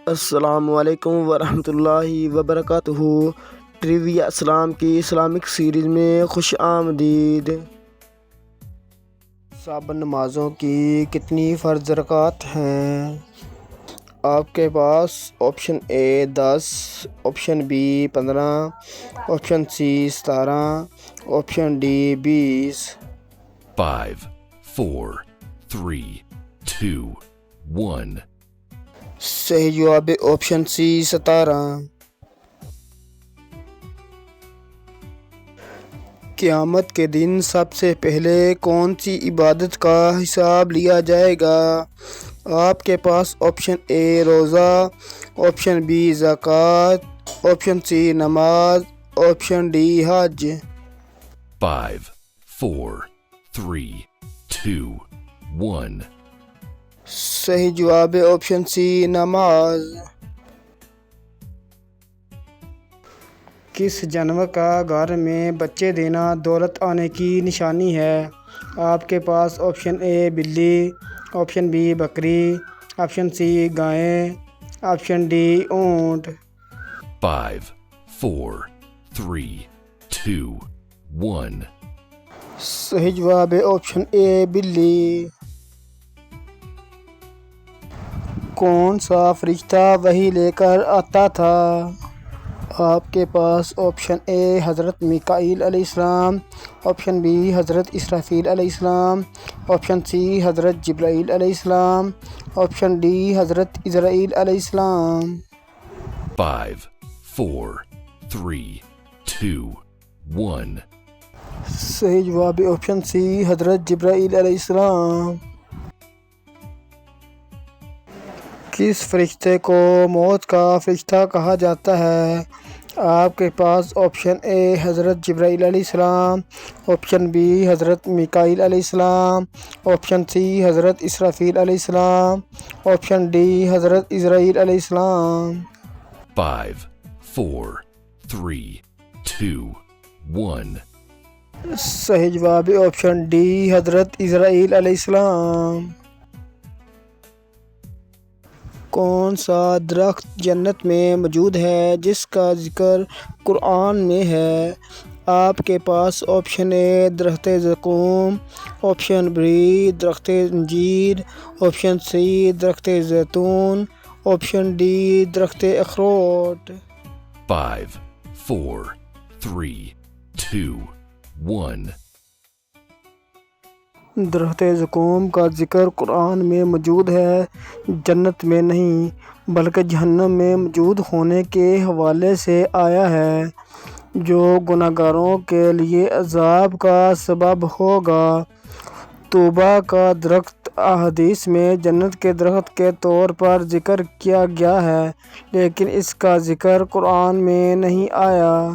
السلام علیکم ورحمۃ اللہ وبرکاتہ۔ ٹریویا اسلام کی اسلامک سیریز میں خوش آمدید۔ صبح نمازوں کی کتنی فرض رکعات ہیں؟ آپ کے پاس option A 10، option B 15، option C 17، option D 20۔ 5 4 3 2 1۔ صحیح جواب آپشن سی 17۔ قیامت کے دن سب سے پہلے کون سی عبادت کا حساب لیا جائے گا؟ آپ کے پاس آپشن اے روزہ، آپشن بی زکوٰۃ، آپشن سی نماز، آپشن ڈی حج۔ 5 4 3 2 1۔ صحیح جواب آپشن سی نماز۔ کس جانور کا گھر میں بچے دینا دولت آنے کی نشانی ہے؟ آپ کے پاس آپشن اے بلی، آپشن بی بکری، آپشن سی گائے، آپشن ڈی اونٹ۔ 5 4 3 2 1۔ صحیح جواب آپشن اے بلی۔ کون سا فرشتہ وحی لے کر آتا تھا؟ آپ کے پاس آپشن اے حضرت میکائیل علیہ السلام، آپشن بی حضرت اسرافیل علیہ السلام، آپشن سی حضرت جبرائیل علیہ السلام، آپشن ڈی حضرت اسرائیل علیہ السلام۔ 5 4 3 2 1۔ صحیح جواب آپشن سی حضرت جبرائیل علیہ السلام۔ کس فرشتے کو موت کا فرشتہ کہا جاتا ہے؟ آپ کے پاس آپشن اے حضرت جبرائیل علیہ السلام، آپشن بی حضرت میکائیل علیہ السلام، آپشن سی حضرت اسرافیل علیہ السلام، آپشن ڈی حضرت اسرائیل علیہ السلام۔ 5 4 3 2 1۔ صحیح جواب آپشن ڈی حضرت اسرائیل علیہ السلام۔ کون سا درخت جنت میں موجود ہے جس کا ذکر قرآن میں ہے؟ آپ کے پاس آپشن اے درخت زقوم، آپشن بی درخت انجیر، آپشن سی درخت زیتون، آپشن ڈی درخت اخروٹ۔ 5 4 3 2 1۔ درخت زقوم کا ذکر قرآن میں موجود ہے، جنت میں نہیں بلکہ جہنم میں موجود ہونے کے حوالے سے آیا ہے، جو گنہگاروں کے لیے عذاب کا سبب ہوگا۔ طوبیٰ کا درخت احادیث میں جنت کے درخت کے طور پر ذکر کیا گیا ہے، لیکن اس کا ذکر قرآن میں نہیں آیا۔